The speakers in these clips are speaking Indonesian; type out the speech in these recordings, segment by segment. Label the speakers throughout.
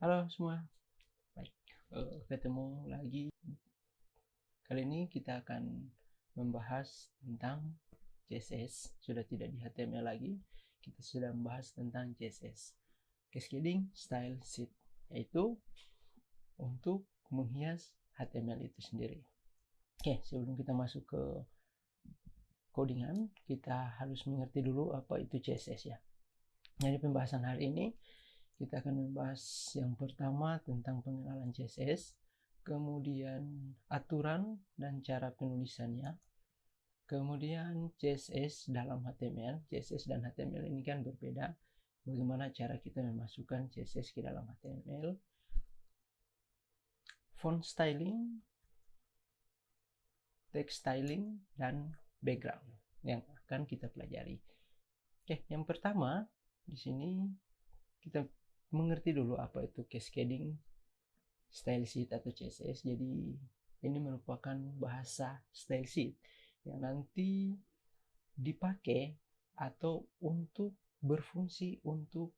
Speaker 1: Halo semua, baik, ketemu lagi. Kali ini kita akan membahas tentang CSS. Sudah tidak di HTML lagi, kita sudah membahas tentang CSS, Cascading Style Sheet, yaitu untuk menghias HTML itu sendiri. Oke, sebelum kita masuk ke codingan, kita harus mengerti dulu apa itu CSS ya. Jadi pembahasan hari ini kita akan membahas yang pertama tentang pengenalan CSS, kemudian aturan dan cara penulisannya, kemudian CSS dalam HTML. CSS dan HTML ini kan berbeda, bagaimana cara kita memasukkan CSS ke dalam HTML, font styling, text styling, dan background yang akan kita pelajari. Oke, yang pertama di sini kita mengerti dulu apa itu cascading style sheet atau CSS. Jadi ini merupakan bahasa style sheet yang nanti dipakai atau untuk berfungsi untuk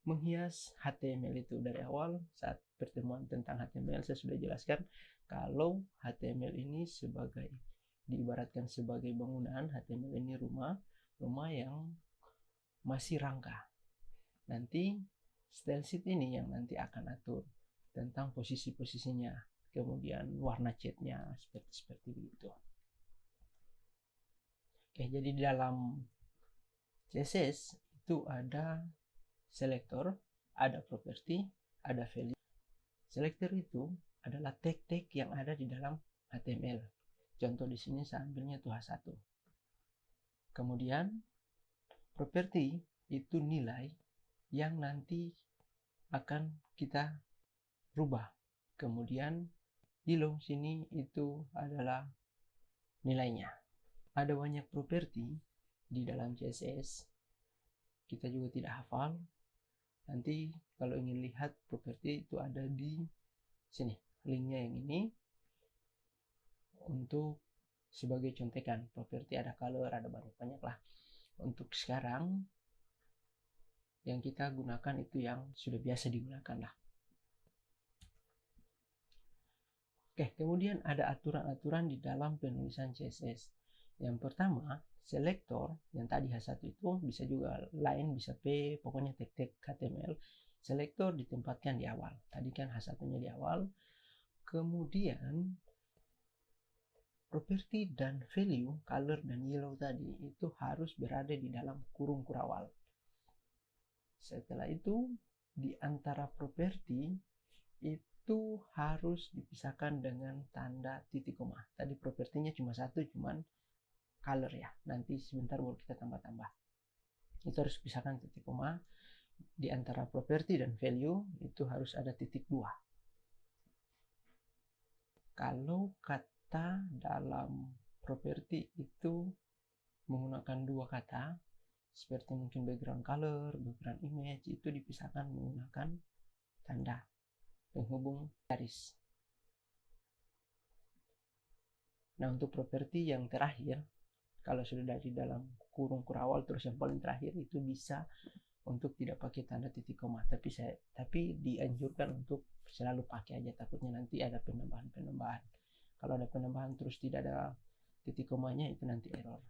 Speaker 1: menghias HTML itu. Dari awal saat pertemuan tentang HTML saya sudah jelaskan kalau HTML ini diibaratkan sebagai bangunan. HTML ini rumah yang masih rangka. Nanti style sheet ini yang nanti akan atur tentang posisi-posisinya, kemudian warna catnya seperti itu. Oke, jadi di dalam CSS itu ada selector, ada property, ada value. Selector itu adalah tag-tag yang ada di dalam HTML. Contoh di sini saya ambilnya itu H1. Kemudian property itu nilai yang nanti akan kita rubah. Kemudian below sini itu adalah nilainya. Ada banyak properti di dalam CSS, kita juga tidak hafal. Nanti kalau ingin lihat properti itu ada di sini, linknya yang ini, untuk sebagai contekan. Properti ada color, ada banyak lah. Untuk sekarang yang kita gunakan itu yang sudah biasa digunakan lah. Oke, kemudian ada aturan-aturan di dalam penulisan CSS. Yang pertama, selector yang tadi H1 itu bisa juga lain, bisa P, pokoknya tag-tag HTML. Selector ditempatkan di awal. Tadi kan H1-nya di awal. Kemudian property dan value, color dan yellow tadi itu harus berada di dalam kurung kurawal. Setelah itu di antara property itu harus dipisahkan dengan tanda titik koma. Tadi propertinya cuma satu, cuman color ya. Nanti sebentar baru kita tambah-tambah. Itu harus pisahkan titik koma. Di antara property dan value itu harus ada titik 2. Kalau kata dalam property itu menggunakan 2 kata, seperti mungkin background color, background image, itu dipisahkan menggunakan tanda penghubung garis. Nah, untuk properti yang terakhir, kalau sudah dari dalam kurung kurawal terus yang paling terakhir itu bisa untuk tidak pakai tanda titik koma, tapi dianjurkan untuk selalu pakai aja, takutnya nanti ada penambahan. Kalau ada penambahan terus tidak ada titik komanya itu nanti error.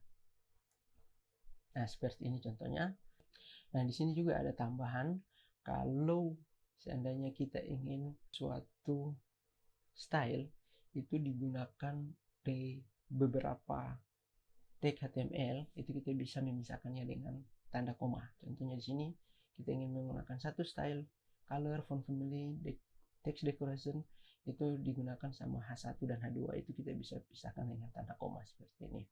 Speaker 1: Nah, seperti ini contohnya. Nah, di sini juga ada tambahan, kalau seandainya kita ingin suatu style itu digunakan di beberapa tag HTML, itu kita bisa memisahkannya dengan tanda koma. Contohnya di sini kita ingin menggunakan satu style, color, font family, text decoration, itu digunakan sama H1 dan H2, itu kita bisa pisahkan dengan tanda koma seperti ini.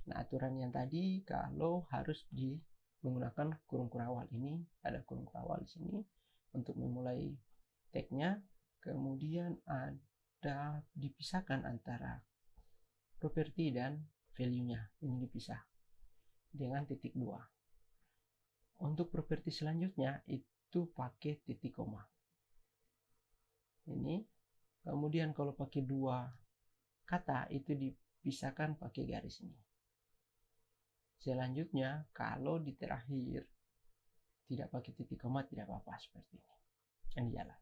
Speaker 1: Nah, aturan yang tadi kalau harus menggunakan kurung kurawal, ini ada kurung kurawal di sini untuk memulai tagnya, kemudian ada dipisahkan antara properti dan value-nya, ini dipisah dengan titik 2. Untuk properti selanjutnya itu pakai titik koma. Ini. Kemudian kalau pakai 2 kata itu dipisahkan pakai garis ini. Selanjutnya kalau di terakhir tidak pakai titik koma tidak apa-apa seperti ini. Ini jalan.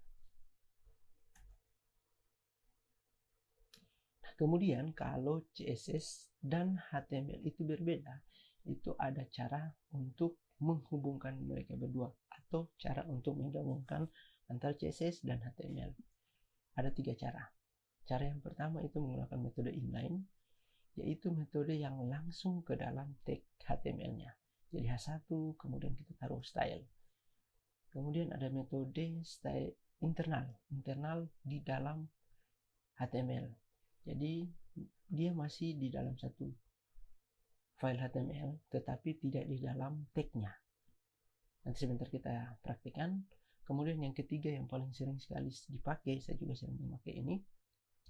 Speaker 1: Nah, kemudian kalau CSS dan HTML itu berbeda, itu ada cara untuk menghubungkan mereka berdua atau cara untuk menggabungkan antara CSS dan HTML. Ada 3 cara. Cara yang pertama itu menggunakan metode inline, yaitu metode yang langsung ke dalam tag HTML-nya. Jadi H1, kemudian kita taruh style. Kemudian ada metode style internal di dalam HTML. Jadi dia masih di dalam satu file HTML, tetapi tidak di dalam tag-nya. Nanti sebentar kita praktikkan. Kemudian yang ketiga yang paling sering sekali dipakai, saya juga sering memakai ini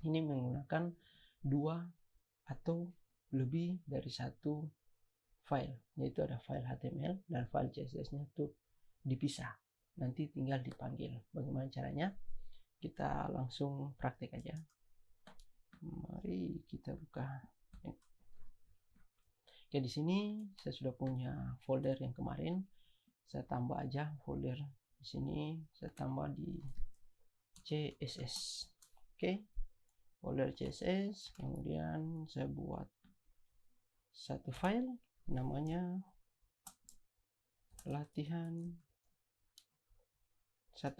Speaker 1: menggunakan 2 atau lebih dari satu file, yaitu ada file HTML dan file CSS-nya itu dipisah. Nanti tinggal dipanggil. Bagaimana caranya? Kita langsung praktek aja. Mari kita buka. Oke, di sini saya sudah punya folder yang kemarin. Saya tambah aja folder di sini. Saya tambah di CSS. Oke, folder CSS. Kemudian saya buat satu file namanya latihan 1.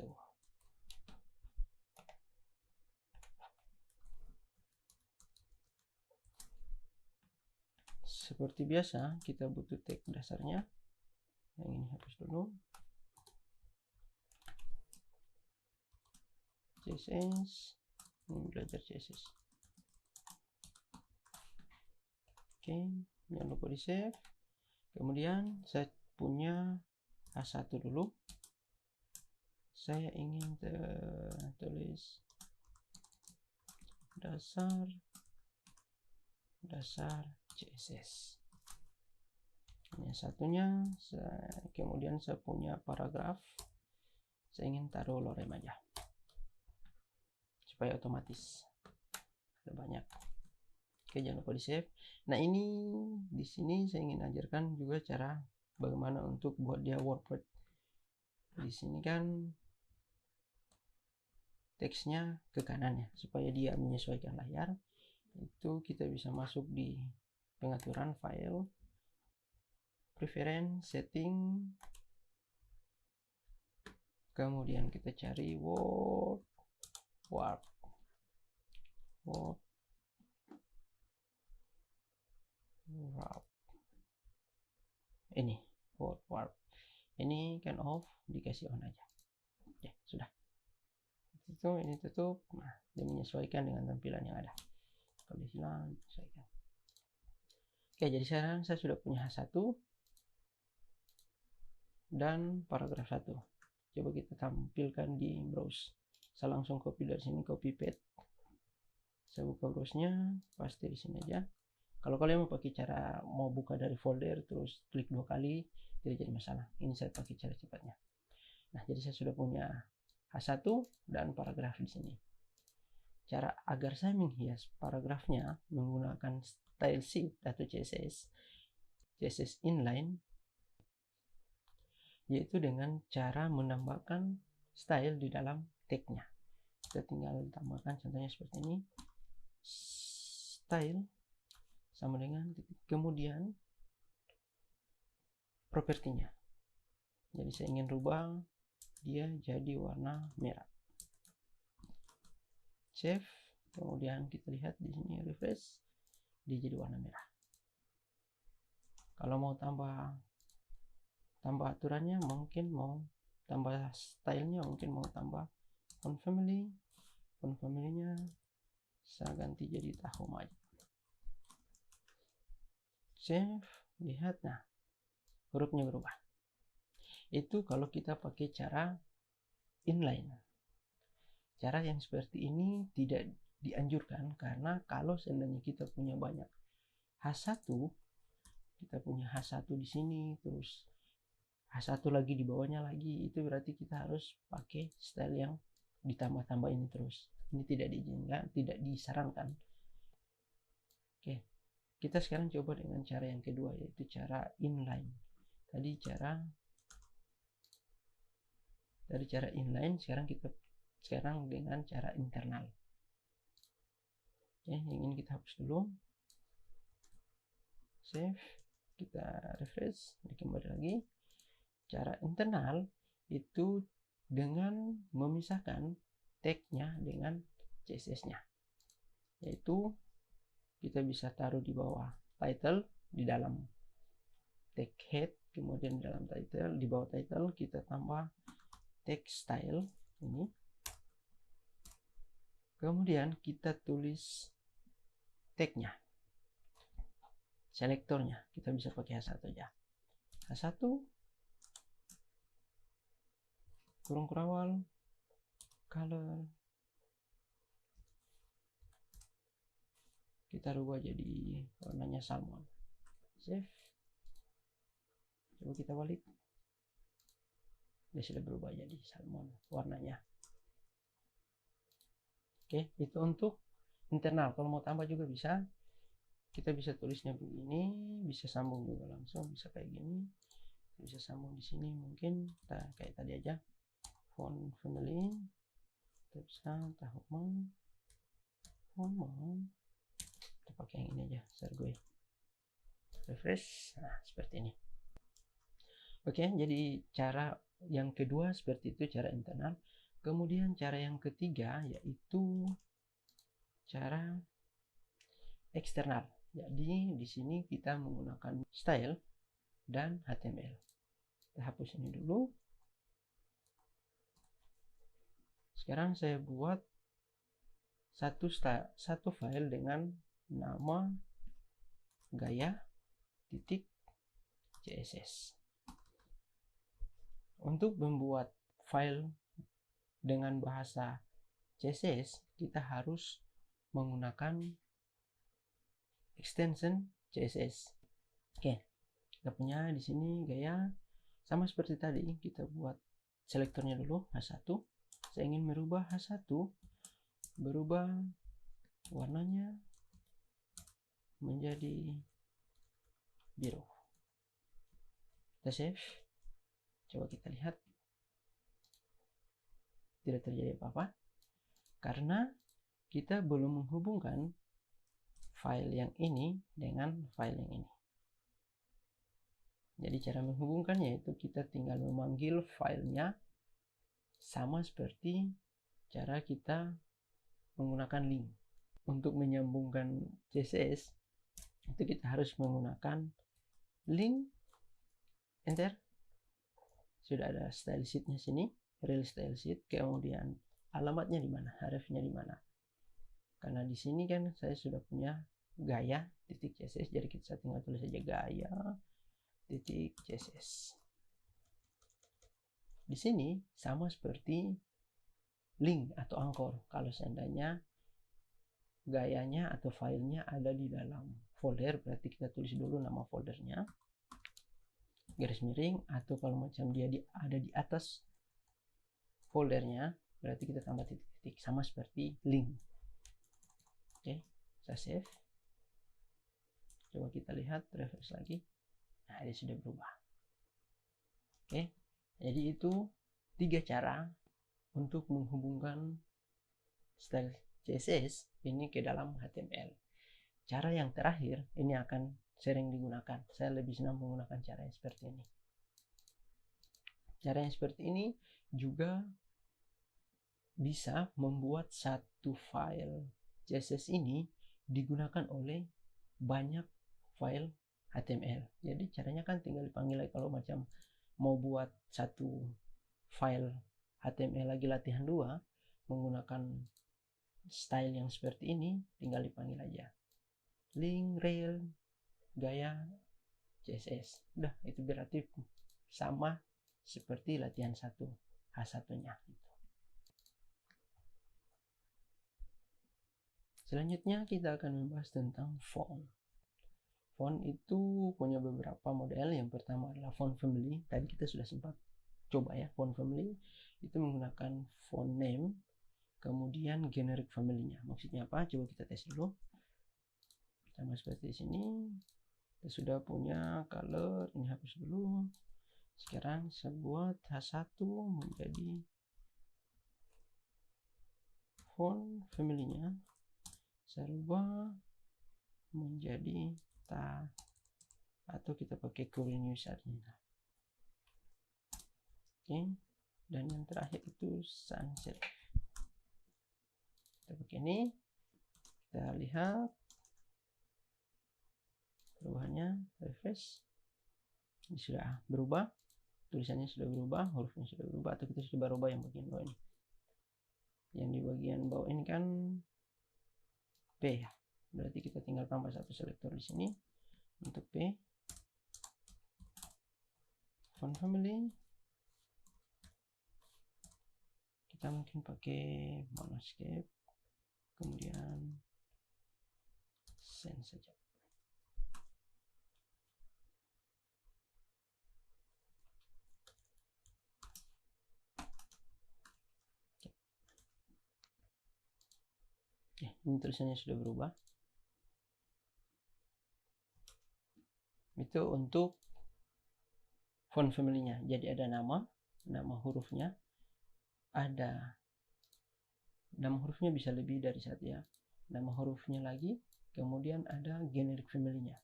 Speaker 1: Seperti biasa kita butuh tag dasarnya. Yang ini hapus dulu. CSS, ini belajar CSS. Oke, jangan lupa di save. Kemudian saya punya H1 dulu. Saya ingin tulis dasar CSS. Ini satunya. Kemudian saya punya paragraf. Saya ingin taruh lorem aja supaya otomatis ada banyak. Oke, jangan lupa di save. Nah, ini di sini saya ingin ajarkan juga cara bagaimana untuk buat dia WordPress. Di sini kan teksnya ke kanan ya, supaya dia menyesuaikan layar. Itu kita bisa masuk di pengaturan file, preference, setting, kemudian kita cari warp. Ini warp. Ini kan off, dikasih on aja. Ya, sudah. Itu ini tutup. Nah, dia menyesuaikan dengan tampilan yang ada. Kalau hilang, menyesuaikan. Oke, jadi sekarang saya sudah punya H1 dan paragraf 1. Coba kita tampilkan di browse. Saya langsung copy dari sini, copy paste. Saya buka browse-nya, pasti di sini aja. Kalau kalian mau buka dari folder terus klik 2 kali, tidak jadi masalah. Ini saya pakai cara cepatnya. Nah, jadi saya sudah punya H1 dan paragraf di sini. Cara agar saya menghias paragrafnya menggunakan style sheet atau CSS inline, yaitu dengan cara menambahkan style di dalam tag-nya. Kita tinggal tambahkan contohnya seperti ini. Style sama dengan kemudian propertinya. Jadi saya ingin rubah dia jadi warna merah. Save, kemudian kita lihat di sini refresh, dia jadi warna merah. Kalau mau tambah aturannya, mungkin mau tambah stylenya, mungkin mau tambah font family-nya saya ganti jadi tahom aja. Save, lihat, nah hurufnya berubah. Itu kalau kita pakai cara inline. Cara yang seperti ini tidak dianjurkan, karena kalau seandainya kita punya banyak H1, kita punya H1 di sini, terus H1 lagi di bawahnya lagi, itu berarti kita harus pakai style yang ditambah-tambah ini terus. Ini tidak diizinkan, tidak disarankan. Oke, kita sekarang coba dengan cara yang kedua, yaitu cara inline. Tadi cara Dari cara inline sekarang dengan cara internal. Oke, yang ini kita hapus dulu. Save, kita refresh, kembali lagi. Cara internal itu dengan memisahkan tag-nya dengan CSS-nya, yaitu kita bisa taruh di bawah title, di dalam tag head, kemudian di dalam title, di bawah title kita tambah tag style ini, kemudian kita tulis tag-nya, selektornya kita bisa pakai H1 aja, H1 kurung kurawal color, kita rubah jadi warnanya salmon. Save, coba kita balik, dia sudah berubah jadi salmon warnanya. Oke, itu untuk internal. Kalau mau tambah juga bisa, kita bisa tulisnya begini, bisa sambung juga langsung, bisa kayak gini, bisa sambung di sini mungkin kayak tadi aja, font family, kita bisa home, kita pakai yang ini aja, Sergoy, refresh, nah seperti ini. Oke, jadi cara yang kedua seperti itu, cara internal. Kemudian cara yang ketiga yaitu cara eksternal. Jadi di sini kita menggunakan style dan HTML. Kita hapus ini dulu. Sekarang saya buat satu file dengan nama gaya.css. Untuk membuat file dengan bahasa CSS, kita harus menggunakan extension CSS. Oke, kita punya di sini gaya, sama seperti tadi, kita buat selektornya dulu H1. Saya ingin merubah H1, berubah warnanya menjadi biru. Kita save, coba kita lihat, tidak terjadi apa-apa karena kita belum menghubungkan file yang ini dengan file yang ini. Jadi cara menghubungkannya itu kita tinggal memanggil filenya, sama seperti cara kita menggunakan link. Untuk menyambungkan CSS itu kita harus menggunakan link, enter, sudah ada style sheet-nya sini, real style sheet, kemudian alamatnya di mana, href-nya di mana. Karena di sini kan saya sudah punya gaya.css, jadi kita tinggal tulis saja gaya.css. Di sini sama seperti link atau anchor. Kalau seandainya gayanya atau filenya ada di dalam folder, berarti kita tulis dulu nama foldernya, garis miring, atau kalau macam dia ada di atas foldernya, berarti kita tambah titik-titik, sama seperti link. Oke, saya save, coba kita lihat, refresh lagi, nah dia sudah berubah. Oke, jadi itu 3 cara untuk menghubungkan style CSS ini ke dalam HTML. Cara yang terakhir ini akan sering digunakan. Saya lebih senang menggunakan cara yang seperti ini. Cara yang seperti ini juga bisa membuat satu file CSS ini digunakan oleh banyak file HTML. Jadi caranya kan tinggal dipanggil lagi. Kalau macam mau buat satu file HTML lagi latihan 2 menggunakan style yang seperti ini, tinggal dipanggil aja link rel gaya CSS. Udah, itu berarti sama seperti latihan 1 H1-nya. Selanjutnya kita akan membahas tentang font. Font itu punya beberapa model. Yang pertama adalah font family. Tadi kita sudah sempat coba ya, font family itu menggunakan font name, kemudian generic family-nya. Maksudnya apa? Coba kita tes dulu. Sama seperti di sini. Kita sudah punya color, ini hapus dulu. Sekarang saya buat H1 menjadi font family-nya, saya rubah menjadi ta, atau kita pakai Korean user-nya. Oke, dan yang terakhir itu sans serif. Kita pakai ini, kita lihat perubahannya, refresh. Ini sudah berubah, tulisannya sudah berubah, hurufnya sudah berubah, atau kita sudah berubah yang bagian bawah ini. Yang di bagian bawah ini kan P ya, berarti kita tinggal tambah satu selektor di sini untuk P. Font family kita mungkin pakai monoscape, kemudian sans saja. Ini tulisannya sudah berubah. Itu untuk font family-nya. Jadi ada nama hurufnya, ada nama hurufnya bisa lebih dari satu ya. Nama hurufnya lagi, kemudian ada generic family-nya.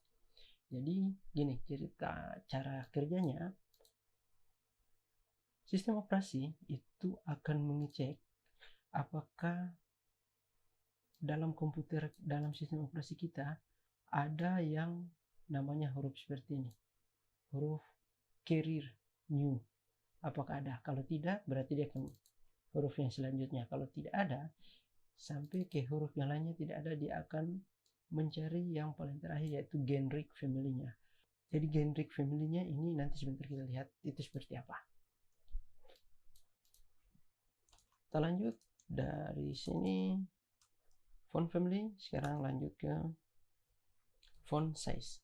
Speaker 1: Jadi gini cerita cara kerjanya. Sistem operasi itu akan mengecek apakah dalam komputer, dalam sistem operasi kita ada yang namanya huruf seperti ini, huruf carrier new. Apakah ada? Kalau tidak, berarti dia akan huruf yang selanjutnya. Kalau tidak ada, sampai ke huruf yang lainnya tidak ada, dia akan mencari yang paling terakhir, yaitu generic family-nya. Jadi generic family-nya ini nanti sebentar kita lihat itu seperti apa. Kita lanjut dari sini font family, sekarang lanjut ke font size.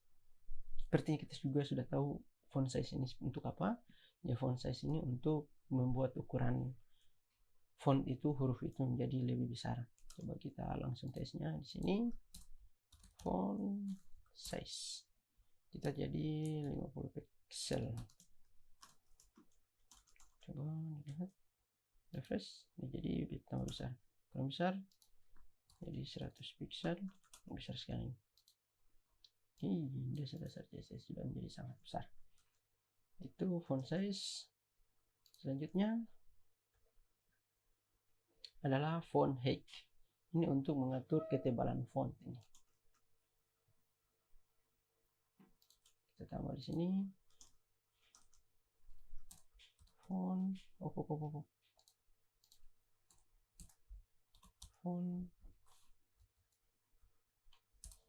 Speaker 1: Sepertinya kita juga sudah tahu font size ini untuk apa. Ya, font size ini untuk membuat ukuran font itu, huruf itu menjadi lebih besar. Coba kita langsung tesnya di sini. Font size kita jadi 50 pixel. Coba lihat, refresh, ini jadi tambah besar. Kurang besar, jadi 100 pixel, besar sekali. Dasar-dasar CSS sudah menjadi sangat besar. Itu font size. Selanjutnya adalah font height. Ini untuk mengatur ketebalan font ini. Kita tambah di sini font font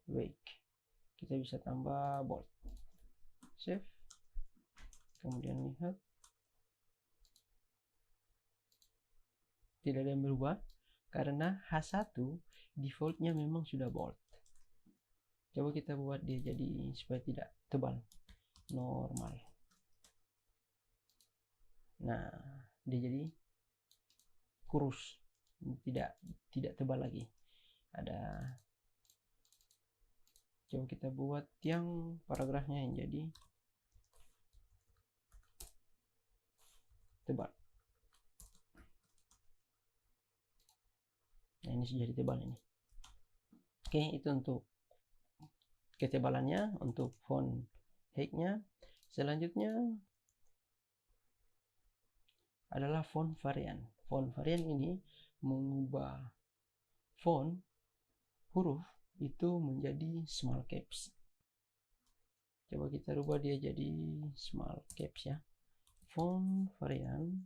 Speaker 1: weight. Kita bisa tambah bold. Save. Kemudian lihat, tidak ada yang berubah karena H1 defaultnya memang sudah bold. Coba kita buat dia jadi supaya tidak tebal, normal. Nah, dia jadi kurus, tidak tebal lagi. Ada, coba kita buat yang paragrafnya yang jadi tebal. Nah, ini sudah tebal ini. Oke, itu untuk ketebalannya, untuk font height-nya. Selanjutnya adalah font varian. Font varian ini mengubah font huruf itu menjadi small caps. Coba kita rubah dia jadi small caps ya. Font varian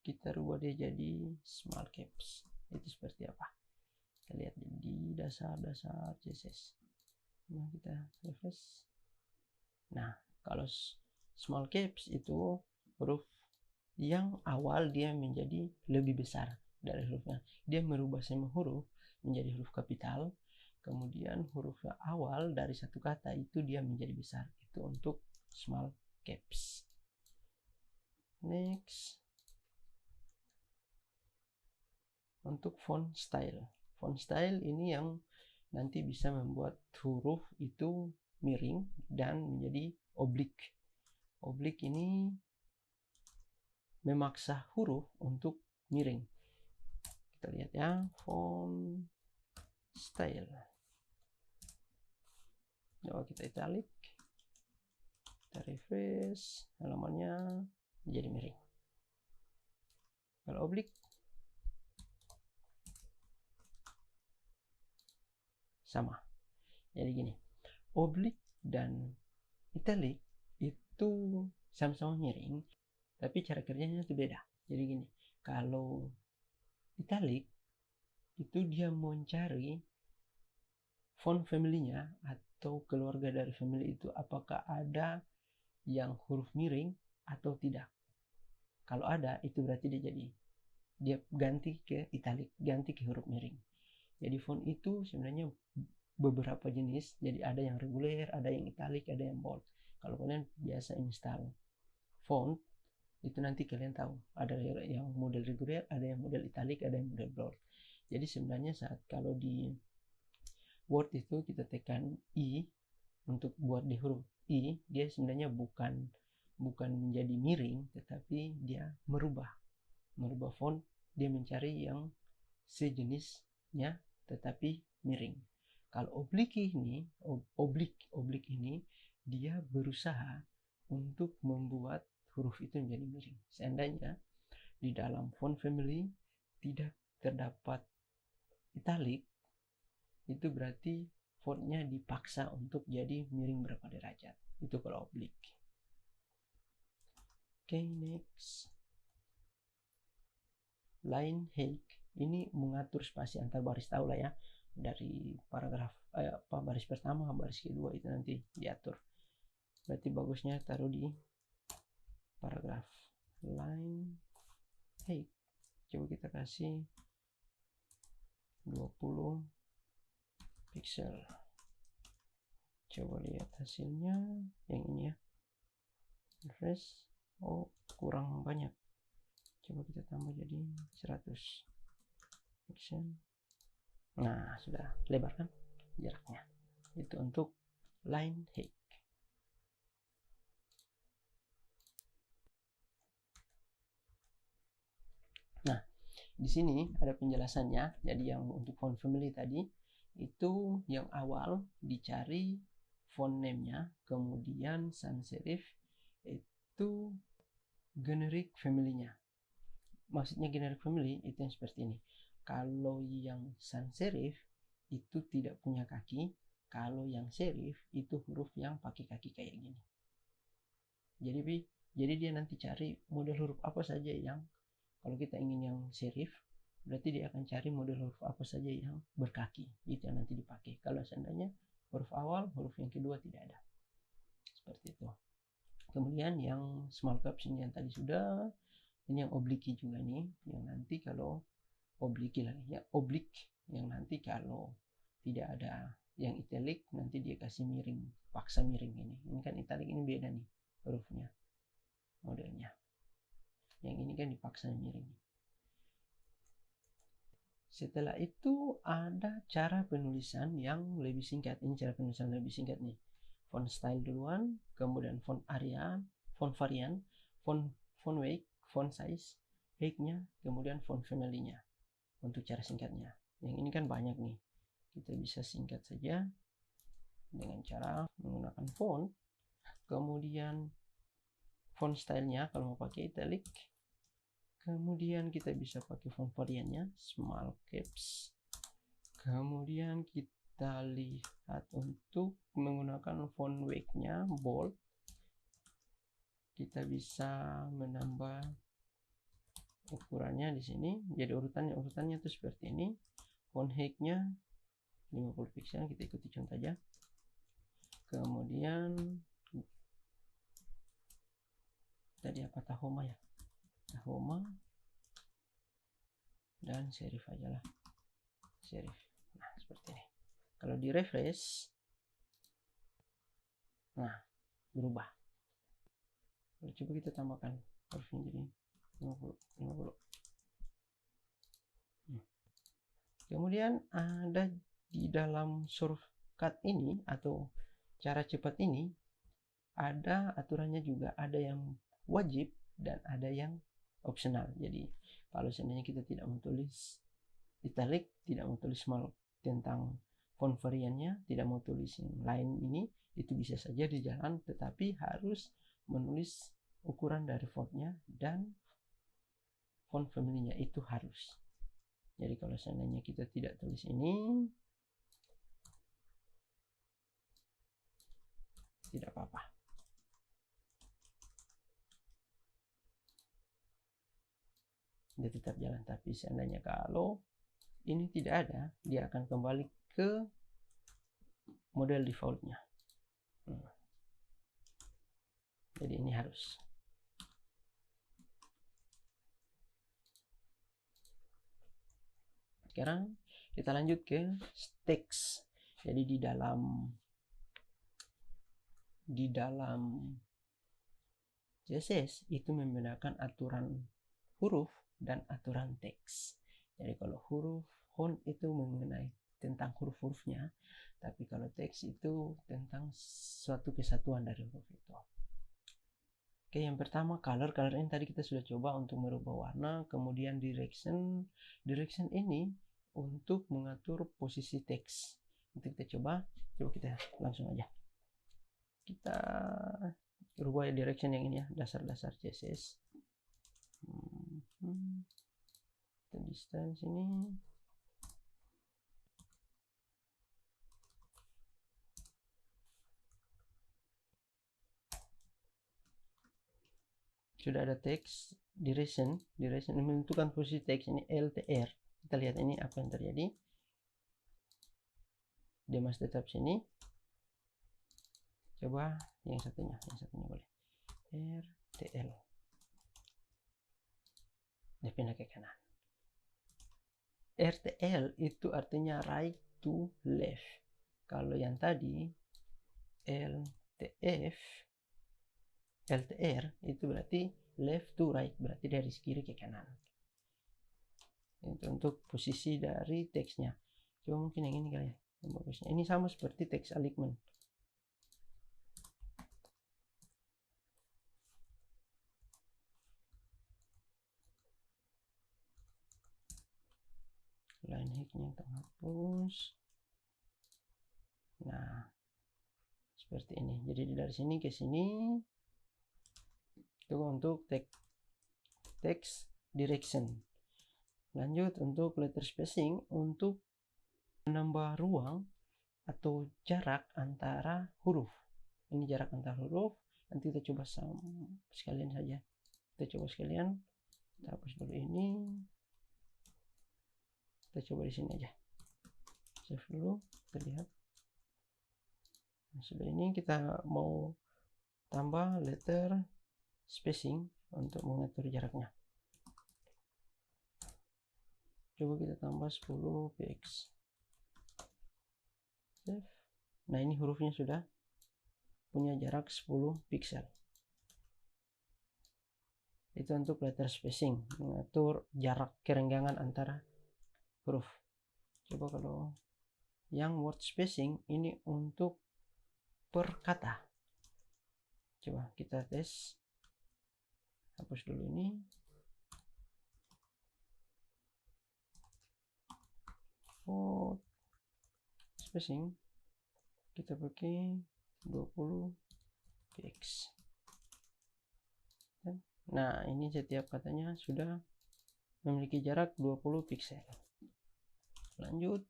Speaker 1: kita rubah dia jadi small caps. Itu seperti apa? Kita lihat di dasar-dasar CSS. Nah, kita refresh. Nah, kalau small caps itu huruf yang awal dia menjadi lebih besar dari hurufnya. Dia merubah semua huruf menjadi huruf kapital. Kemudian huruf awal dari satu kata itu dia menjadi besar. Itu untuk small caps. Next, untuk font style. Font style ini yang nanti bisa membuat huruf itu miring dan menjadi oblik. Oblik ini memaksa huruf untuk miring. Kita lihat ya, font style. Coba kita italic, kita refresh, halamannya menjadi miring. Kalau oblik sama. Jadi gini, oblik dan italic itu sama-sama miring, tapi cara kerjanya itu beda. Jadi gini, kalau italic itu dia mencari font family-nya atau keluarga dari family itu apakah ada yang huruf miring atau tidak. Kalau ada, itu berarti dia ganti ke italic, ganti ke huruf miring. Jadi font itu sebenarnya beberapa jenis, jadi ada yang reguler, ada yang italic, ada yang bold. Kalau kalian biasa install font, itu nanti kalian tahu ada yang model reguler, ada yang model italic, ada yang model bold. Jadi sebenarnya saat kalau di Word itu kita tekan I untuk buat di huruf I, dia sebenarnya bukan menjadi miring, tetapi dia merubah font, dia mencari yang sejenisnya tetapi miring. Kalau oblik ini dia berusaha untuk membuat huruf itu menjadi miring. Seandainya di dalam font family tidak terdapat italic, itu berarti fontnya dipaksa untuk jadi miring berapa derajat. Itu kalau oblik. Oke, next. Line height ini mengatur spasi antar baris, tahu lah ya, dari paragraf baris pertama baris kedua itu nanti diatur. Berarti bagusnya taruh di paragraf. Line height coba kita kasih 20 pixel. Coba lihat hasilnya yang ini ya, refresh. Oh, kurang banyak, coba kita tambah jadi 100 pixel. Nah, sudah lebar kan jaraknya. Itu untuk line height. Nah, di sini ada penjelasannya. Jadi yang untuk font family tadi itu yang awal dicari font name-nya, kemudian sans serif itu generic family-nya. Maksudnya generic family itu yang seperti ini. Kalau yang sans serif itu tidak punya kaki, kalau yang serif itu huruf yang pakai kaki kayak gini. Jadi dia nanti cari model huruf apa saja yang, kalau kita ingin yang serif, berarti dia akan cari model huruf apa saja yang berkaki, itu yang nanti dipakai. Kalau seandainya huruf awal, huruf yang kedua tidak ada. Seperti itu. Kemudian yang small caps ini yang tadi sudah, ini yang obliki juga nih, yang nanti kalau obliki lagi ya, oblik yang nanti kalau tidak ada yang italic nanti dia kasih miring, paksa miring ini. Ini kan italic ini beda nih hurufnya, modelnya. Yang ini kan dipaksa miring. Setelah itu ada cara penulisan yang lebih singkat. Ini cara penulisan lebih singkat nih. Font style duluan, kemudian font area, font varian, font weight, font size, height-nya, kemudian font family-nya. Untuk cara singkatnya. Yang ini kan banyak nih. Kita bisa singkat saja dengan cara menggunakan font. Kemudian font style-nya kalau mau pakai italic. Kemudian kita bisa pakai font variannya small caps. Kemudian kita lihat untuk menggunakan font weight-nya bold. Kita bisa menambah ukurannya di sini. Jadi urutannya itu seperti ini. Font height-nya 50 pixel, kita ikuti contoh aja. Kemudian tadi apa, Tahoma ya, Tahoma, dan serif aja lah, serif. Nah, seperti ini. Kalau di refresh, nah berubah. Coba kita tambahkan hurufnya jadi 50. Kemudian ada di dalam shortcut ini atau cara cepat ini ada aturannya juga, ada yang wajib dan ada yang opsional. Jadi kalau seandainya kita tidak menulis italic, tidak menulis small tentang font variannya, tidak mau tulis yang lain ini, itu bisa saja di jalan, tetapi harus menulis ukuran dari fontnya dan font family-nya, itu harus. Jadi kalau seandainya kita tidak tulis ini, tidak apa-apa. Dia tetap jalan. Tapi seandainya kalau ini tidak ada, dia akan kembali ke model defaultnya. Jadi ini harus. Sekarang kita lanjut ke text. Jadi di dalam CSS itu membedakan aturan huruf dan aturan teks. Jadi kalau huruf font itu mengenai tentang huruf-hurufnya, tapi kalau teks itu tentang suatu kesatuan dari huruf itu. Oke, yang pertama color ini tadi kita sudah coba untuk merubah warna, kemudian direction ini untuk mengatur posisi teks. Nanti kita coba kita langsung aja. Kita rubah direction yang ini ya, dasar-dasar CSS. Distance ini sudah ada teks, direction menentukan posisi teks ini LTR. Kita lihat ini apa yang terjadi. Dia masih tetap sini. Coba yang satunya boleh RTL. Dia pindah ke kanan. RTL itu artinya right to left. Kalau yang tadi LTR itu berarti left to right, berarti dari kiri ke kanan. Itu untuk posisi dari teksnya. Coba mungkin yang ini kali ya, yang bagusnya. Ini sama seperti teks alignment. Line hignya kita hapus. Nah, seperti ini. Jadi dari sini ke sini itu untuk text direction. Lanjut untuk letter spacing, untuk menambah ruang atau jarak antara huruf. Ini jarak antara huruf. Nanti kita coba sekalian saja. Kita coba sekalian. Kita hapus dulu ini. Kita coba di sini aja. Save dulu. Kita lihat. Nah, sudah ini kita mau tambah letter spacing untuk mengatur jaraknya. Coba kita tambah 10 px. Save. Nah, ini hurufnya sudah punya jarak 10 pixel. Itu untuk letter spacing, mengatur jarak kerenggangan antara huruf. Coba kalau yang word spacing ini untuk per kata. Coba kita tes. Hapus dulu ini. Word spacing kita pakai 20 px. Nah, ini setiap katanya sudah memiliki jarak 20 pixel. Lanjut,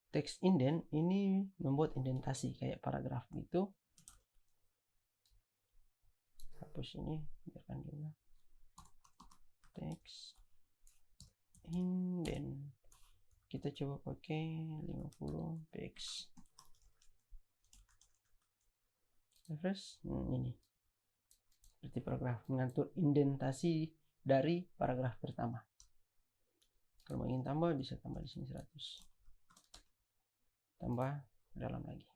Speaker 1: text indent ini membuat indentasi kayak paragraf gitu. Hapus ini, biarkan juga. Text indent kita coba pakai 50 px. Refresh. Ini seperti paragraf, mengatur indentasi dari paragraf pertama. Kalau ingin tambah bisa tambah di sini 100. Tambah dalam lagi.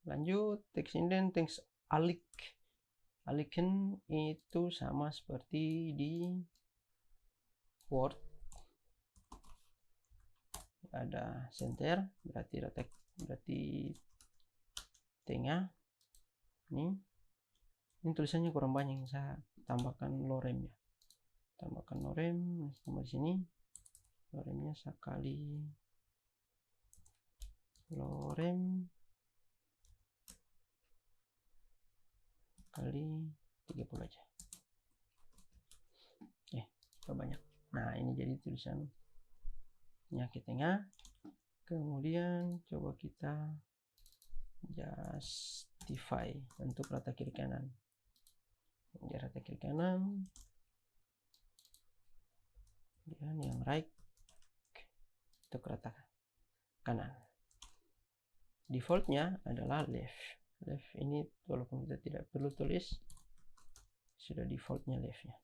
Speaker 1: Lanjut, text indent, text icon itu sama seperti di Word. Ada center, berarti tengah. Ini tulisannya kurang banyak, saya tambahkan lorem ya, tambahkan lorem sama di sini. Loremnya sekali lorem kali 30 aja. Banyak. Nah, ini jadi tulisannya ke tengah. Kemudian coba kita justify untuk rata kiri kanan. Jadi rata kiri kanan, dan yang right untuk rata kanan. Defaultnya adalah left. Left ini walaupun kita tidak perlu tulis, sudah defaultnya leftnya.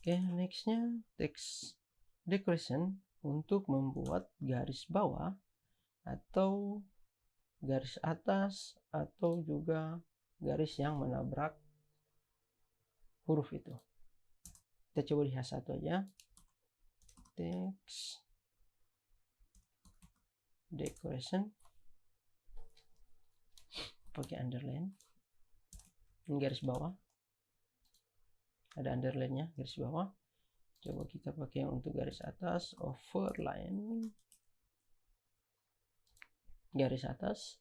Speaker 1: Oke, nextnya text decoration untuk membuat garis bawah atau garis atas atau juga garis yang menabrak huruf itu. Kita coba lihat satu aja. Text decoration pakai underline. Ini garis bawah, ada underline-nya, garis bawah. Coba kita pakai untuk garis atas, overline, garis atas.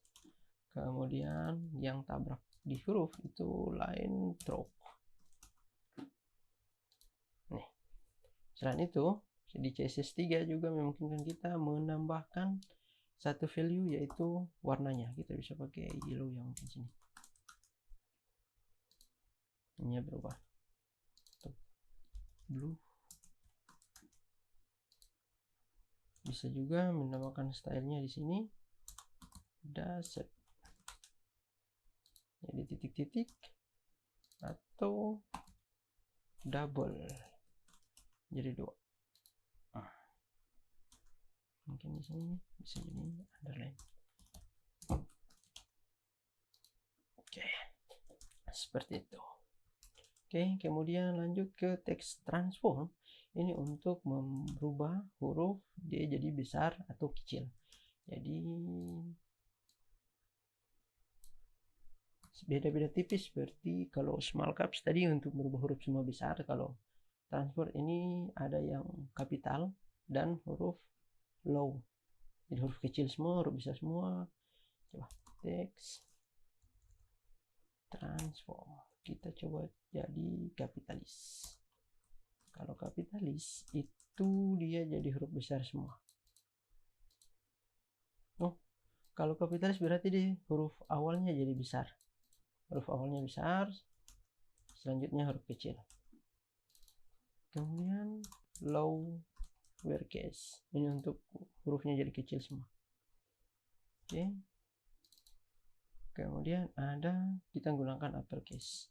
Speaker 1: Kemudian yang tabrak di huruf itu line stroke. Nih. Selain itu, di CSS3 juga memungkinkan kita menambahkan satu value, yaitu warnanya. Kita bisa pakai yellow yang di sini. Ini berubah blue. Bisa juga menambahkan stylenya di sini, dasar. Jadi titik-titik atau double, jadi 2. Mungkin di sini bisa jadi underline. Oke, seperti itu. Oke, kemudian lanjut ke text transform. Ini untuk merubah huruf dia jadi besar atau kecil. Jadi beda-beda tipis, seperti kalau small caps tadi untuk merubah huruf semua besar. Kalau transform ini ada yang kapital dan huruf low. Jadi huruf kecil semua, huruf besar semua. Coba text transform. Kita coba jadi kapitalis. Kalau kapitalis itu dia jadi huruf besar semua. Oh, kalau kapitalis berarti di huruf awalnya jadi besar. Huruf awalnya besar, selanjutnya huruf kecil. Kemudian lowercase. Ini untuk hurufnya jadi kecil semua. Oke. Kemudian ada kita gunakan uppercase.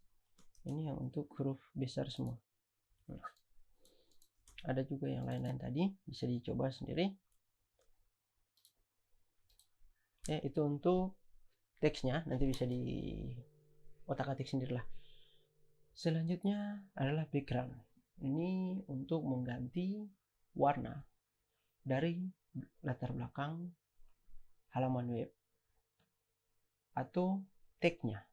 Speaker 1: Ini yang untuk huruf besar semua. Nah, ada juga yang lain-lain tadi, bisa dicoba sendiri. Itu untuk teksnya, nanti bisa di otak-atik sendirilah. Selanjutnya adalah background. Ini untuk mengganti warna dari latar belakang halaman web atau tagnya.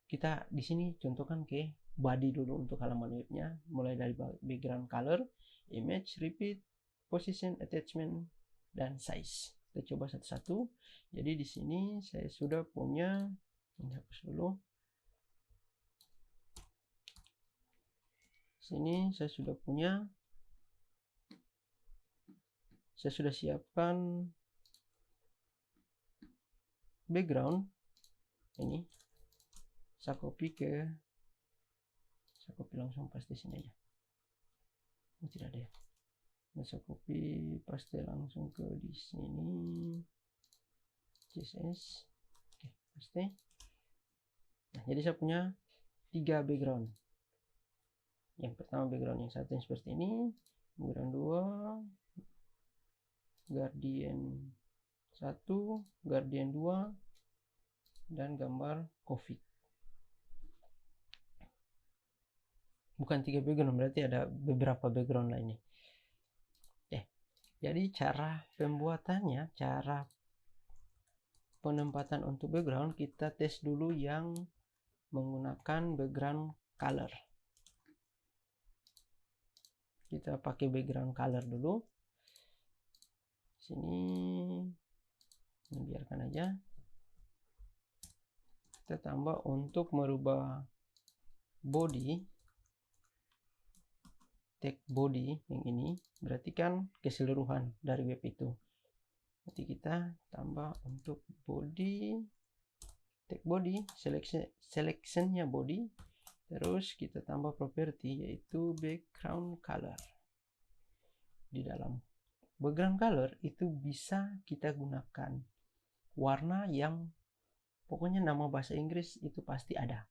Speaker 1: Kita di sini contohkan ke body dulu untuk halaman webnya, mulai dari background color, image, repeat, position, attachment, dan size. Kita coba satu-satu. Jadi di sini saya sudah punya, ini hapus dulu. Sini saya sudah punya, saya sudah siapkan background ini. Saya copy langsung paste sini aja. Oh, tidak ada ya. Saya copy paste langsung ke di sini. CSS. Oke, paste. Nah, jadi saya punya 3 background. Yang pertama background yang satu yang seperti ini, background 2, guardian 1, guardian 2, dan gambar COVID. Bukan 3 background, berarti ada beberapa background lainnya. Jadi cara pembuatannya, cara penempatan untuk background, kita tes dulu yang menggunakan background color. Kita pakai background color dulu. Sini biarkan aja. Kita tambah untuk merubah body, tag body yang ini, berarti kan keseluruhan dari web itu. Nanti kita tambah untuk body, tag body, selectionnya body, terus kita tambah properti yaitu background color. Di dalam background color itu bisa kita gunakan warna yang pokoknya nama bahasa Inggris itu pasti ada.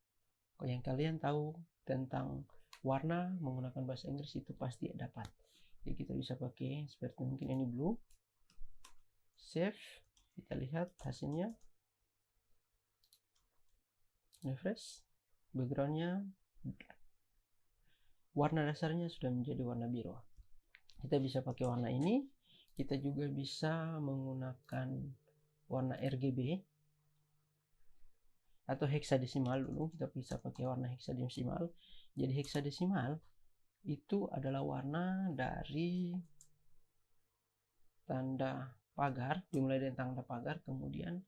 Speaker 1: Kalau yang kalian tahu tentang warna menggunakan bahasa Inggris itu pasti dapat. Jadi kita bisa pakai seperti mungkin ini blue. Save, kita lihat hasilnya. Refresh, backgroundnya, warna dasarnya sudah menjadi warna biru. Kita bisa pakai warna ini. Kita juga bisa menggunakan warna RGB atau heksadesimal dulu. Kita bisa pakai warna heksadesimal. Jadi heksadesimal itu adalah warna dari tanda pagar, dimulai dari tanda pagar, kemudian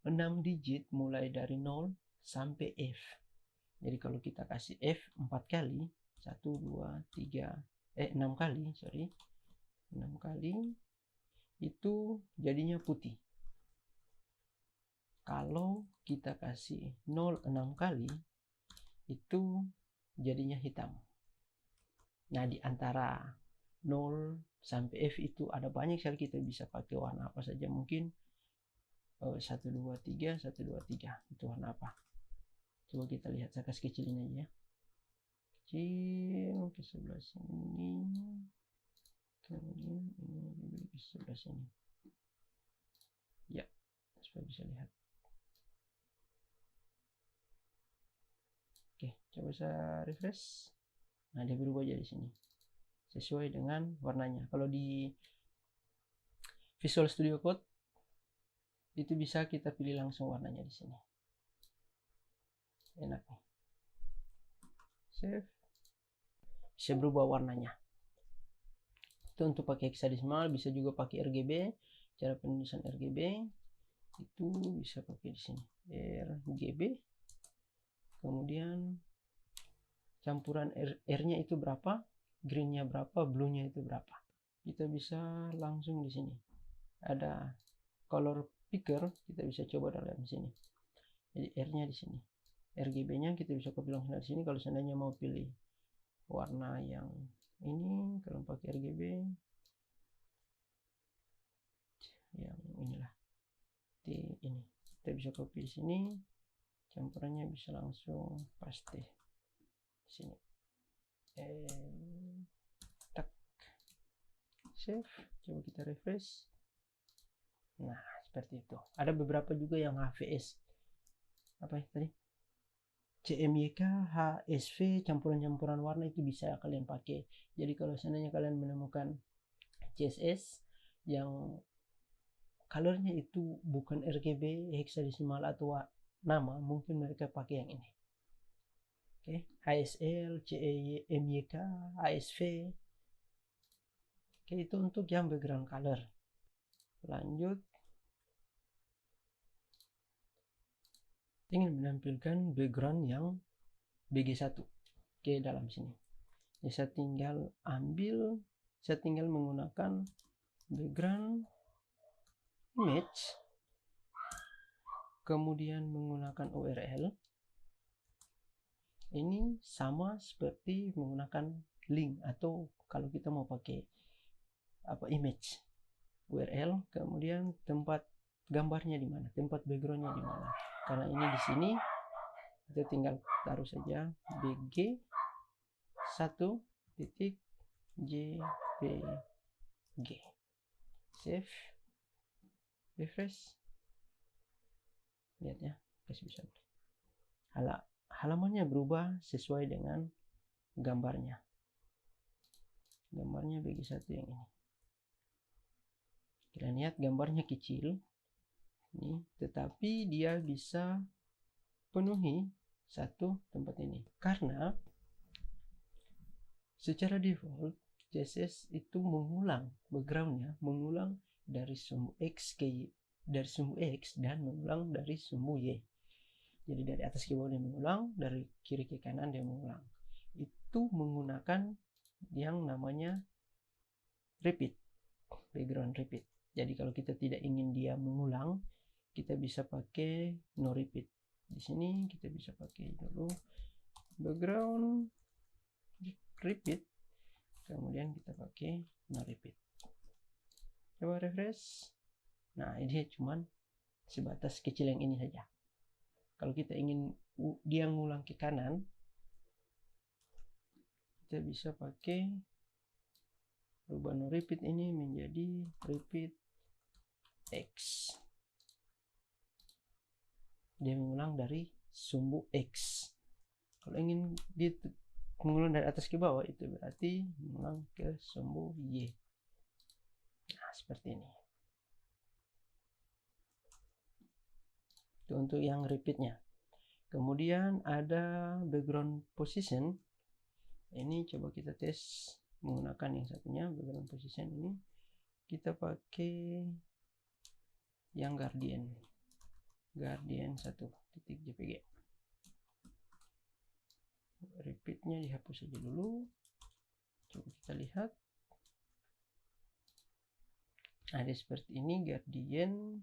Speaker 1: 6 digit mulai dari 0 sampai F. Jadi kalau kita kasih F 4 kali, 1, 2, 3, 6 kali, 6 kali, itu jadinya putih. Kalau kita kasih 0 6 kali, itu jadinya hitam. Nah, di antara 0 sampai F itu ada banyak sekali, kita bisa pakai warna apa saja. Mungkin 1, 2, 3, 1, 2, 3 itu warna apa? Coba kita lihat, saya kasih kecilin aja ya. Kecil ke sebelah sini, kemudian ini juga ke sebelah sini ya, supaya bisa lihat. Oke, coba saya refresh. Nah, dia berubah jadi sini sesuai dengan warnanya. Kalau di Visual Studio Code itu bisa kita pilih langsung warnanya di sini. Enak nih. Save. Bisa berubah warnanya. Itu untuk pakai hexadecimal, bisa juga pakai RGB. Cara penulisan RGB itu bisa pakai di sini. RGB. Kemudian campuran R-nya itu berapa, green-nya berapa, blue-nya itu berapa. Kita bisa langsung di sini. Ada color picker, kita bisa coba dalam sini. Jadi R-nya di sini. RGB-nya kita bisa copy langsung dari sini. Kalau seandainya mau pilih warna yang ini, kalau pakai RGB yang inilah, di ini kita bisa copy di sini, campurannya bisa langsung paste di sini. Tak, save, coba kita refresh. Nah, seperti itu. Ada beberapa juga yang HVS, apa ya tadi, CMYK, HSV, campuran-campuran warna itu bisa kalian pakai. Jadi kalau seandainya kalian menemukan CSS yang colornya itu bukan RGB, hexadecimal atau nama, mungkin mereka pakai yang ini. Oke, HSL, CMYK, HSV. Oke, itu untuk yang background color. Lanjut, ingin menampilkan background yang BG1. Oke, dalam sini. Jadi saya tinggal ambil, saya tinggal menggunakan background image, kemudian menggunakan URL. Ini sama seperti menggunakan link, atau kalau kita mau pakai apa image, URL, kemudian tempat gambarnya di mana, tempat backgroundnya di mana. Karena ini di sini, kita tinggal taruh saja bg1.jpg. Save, refresh. Lihat ya, kasih bisa. Halamannya berubah sesuai dengan gambarnya. Gambarnya bagi satu yang ini. Kalian lihat gambarnya kecil, ini, tetapi dia bisa penuhi satu tempat ini karena secara default CSS itu mengulang backgroundnya, mengulang dari sumbu X ke dari sumbu X dan mengulang dari sumbu Y. Jadi dari atas ke bawah dia mengulang, dari kiri ke kanan dia mengulang. Itu menggunakan yang namanya repeat, background repeat. Jadi kalau kita tidak ingin dia mengulang, kita bisa pakai no repeat. Di sini kita bisa pakai dulu background repeat, kemudian kita pakai no repeat. Coba refresh. Nah, ini cuman sebatas kecil yang ini saja. Kalau kita ingin dia ngulang ke kanan, kita bisa pakai rubah no repeat ini menjadi repeat X. Dia mengulang dari sumbu X. Kalau ingin dia mengulang dari atas ke bawah, itu berarti mengulang ke sumbu Y. Nah, seperti ini. Itu untuk yang repeatnya. Kemudian ada background position. Ini coba kita tes menggunakan yang satunya, background position ini. Kita pakai yang guardian 1.jpg. Repeatnya dihapus saja dulu. Coba kita lihat. Ada seperti ini, guardian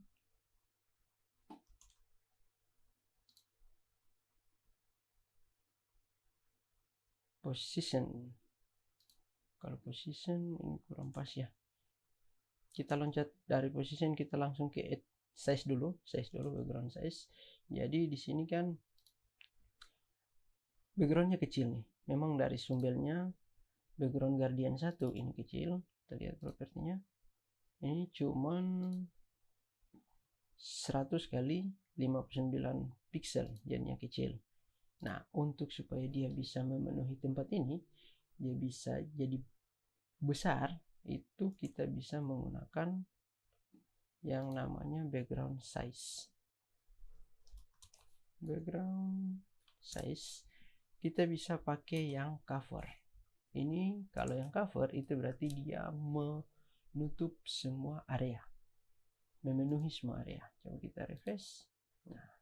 Speaker 1: position. Kalau position ini kurang pas ya. Kita loncat dari position, kita langsung ke add size dulu background size. Jadi di sini kan backgroundnya kecil nih. Memang dari sumbernya background guardian 1 ini kecil. Kita lihat propertinya. Ini cuman 100 kali 59 pixel, jadinya kecil. Nah, untuk supaya dia bisa memenuhi tempat ini, dia bisa jadi besar, itu kita bisa menggunakan yang namanya background size. Background size kita bisa pakai yang cover. Ini kalau yang cover itu berarti dia menutup semua area, memenuhi semua area. Coba kita refresh. Nah,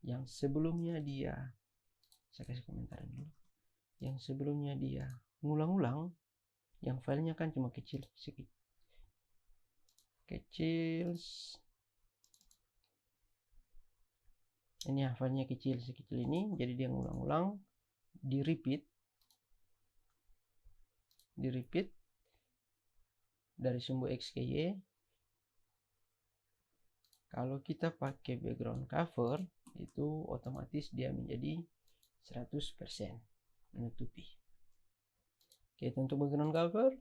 Speaker 1: yang sebelumnya dia, saya kasih komentar dulu. Yang sebelumnya dia ngulang-ulang, yang filenya kan cuma kecil sedikit. Ini ya, filenya kecil sekecil ini, jadi dia ngulang-ulang, di repeat dari sumbu X ke Y. Kalau kita pakai background cover, itu otomatis dia menjadi 100% menutupi. Oke, untuk background cover,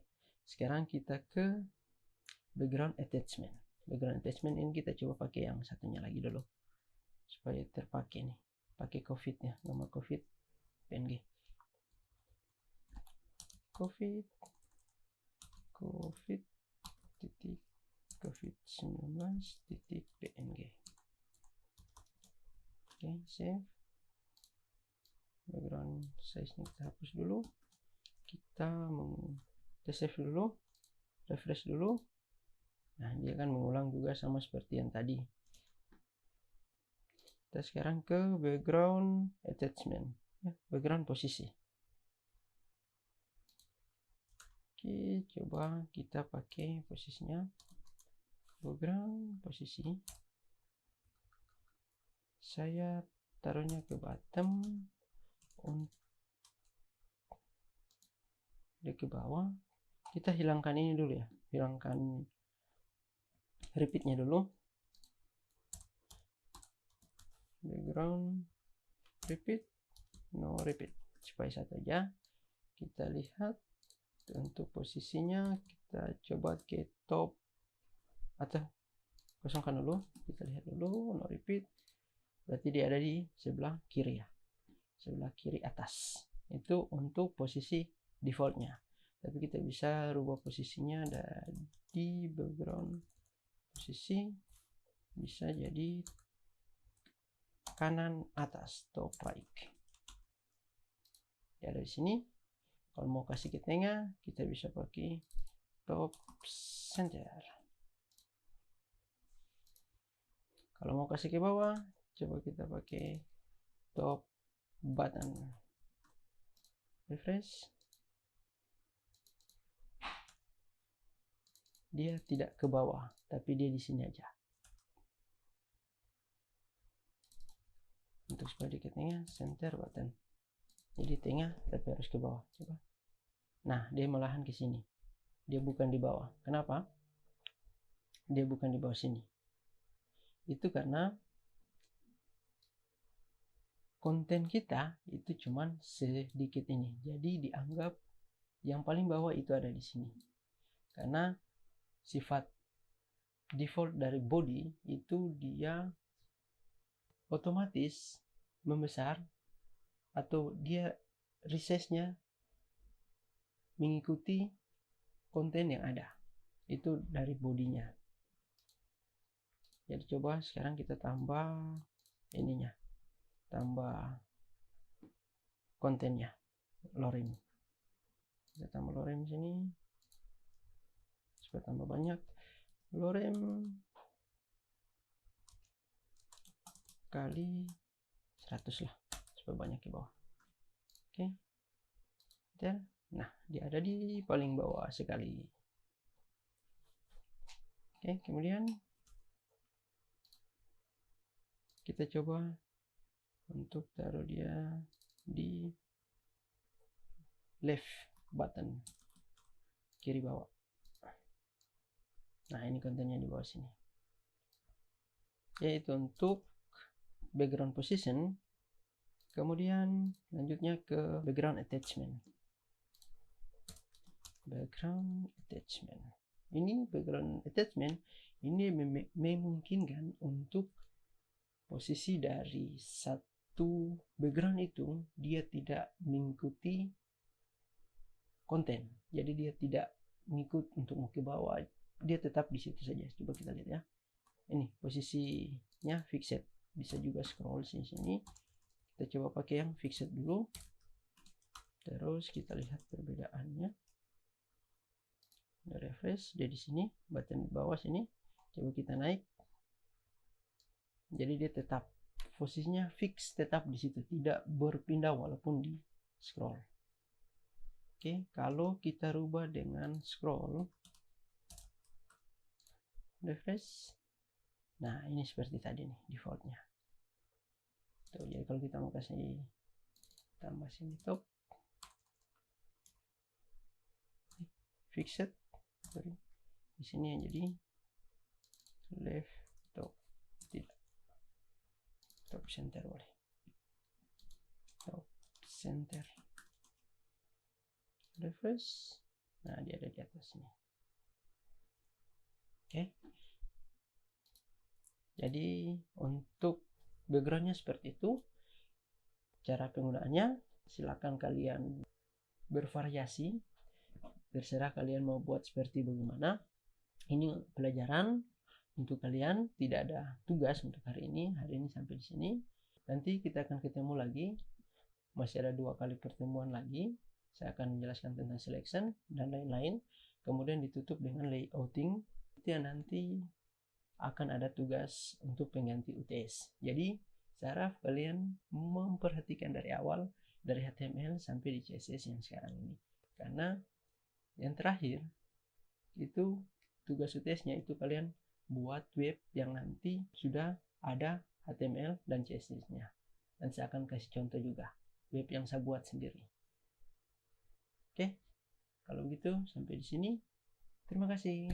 Speaker 1: sekarang kita ke background attachment. Background attachment ini kita coba pakai yang satunya lagi dulu, supaya terpakai nih. Pakai COVID-nya, nomor COVID PNG. COVID-19.png. Oke, save. Background size nya kita hapus dulu. Kita save dulu, refresh dulu. Nah, dia kan mengulang juga sama seperti yang tadi. Kita sekarang ke background attachment, ya, background posisi. Oke, coba kita pakai posisinya. Background posisi. Saya taruhnya ke bottom, dia ke bawah. Kita hilangkan ini dulu ya, hilangkan repeatnya dulu. Background repeat, no repeat, supaya satu aja. Kita lihat untuk posisinya, kita coba ke top atau kosongkan dulu. Kita lihat dulu, no repeat, berarti dia ada di sebelah kiri ya, sebelah kiri atas. Itu untuk posisi defaultnya, tapi kita bisa rubah posisinya di background posisi. bisa jadi kanan atas, top right. Ya dari sini kalau mau kasih ke tengah kita bisa pakai top center. Kalau mau kasih ke bawah coba kita pakai top button. Refresh. Dia tidak ke bawah, tapi dia di sini aja. Untuk supaya dia ke tengah, center button. Jadi tengah tapi harus ke bawah. Coba. Nah, dia malahan ke sini. Dia bukan di bawah. Kenapa? Dia bukan di bawah sini. Itu karena konten kita itu cuman sedikit ini. Jadi dianggap yang paling bawah itu ada di sini. Karena sifat default dari body itu dia otomatis membesar atau dia resize-nya mengikuti konten yang ada. Itu dari bodinya. Jadi coba sekarang kita tambah ininya. Tambah kontennya, lorem. Kita tambah lorem sini supaya tambah banyak. Lorem kali 100 lah supaya banyak ke bawah. Oke. Nah, dia ada di paling bawah sekali. Oke, kemudian kita coba untuk taruh dia di left button, kiri bawah. Nah, ini kontennya di bawah sini. Yaitu untuk background position. Kemudian lanjutnya ke background attachment. Background attachment. Ini background attachment ini memungkinkan untuk posisi dari satu background itu dia tidak mengikuti konten. Jadi dia tidak mengikut untuk mau ke bawah. Dia tetap di situ saja. Coba kita lihat ya. Ini posisinya fixed. Bisa juga scroll sini. Kita coba pakai yang fixed dulu. Terus kita lihat perbedaannya. Refresh dia di sini, button di bawah sini. Coba kita naik. Jadi dia tetap posisinya fix, tetap di situ, tidak berpindah walaupun di scroll. Oke, kalau kita rubah dengan scroll, refresh. Nah, ini seperti tadi nih defaultnya. Tuh, jadi kalau kita mau kasih tambah sini top, fixed, sorry, di sini yang jadi left top, tidak, top center boleh, top center, refresh. Nah, dia ada di atas sini. Oke. Jadi untuk backgroundnya seperti itu. Cara penggunaannya silakan kalian bervariasi, terserah kalian mau buat seperti bagaimana. Ini pelajaran untuk kalian, tidak ada tugas untuk hari ini sampai di sini. Nanti kita akan ketemu lagi, masih ada 2 kali pertemuan lagi. Saya akan menjelaskan tentang selection dan lain-lain, kemudian ditutup dengan layouting. Itu yang nanti akan ada tugas untuk pengganti UTS. Jadi saya harap kalian memperhatikan dari awal, dari HTML sampai di CSS yang sekarang ini. Karena yang terakhir itu tugas UTS-nya itu kalian buat web yang nanti sudah ada HTML dan CSS-nya. Dan saya akan kasih contoh juga web yang saya buat sendiri. Oke, kalau begitu sampai di sini. Terima kasih.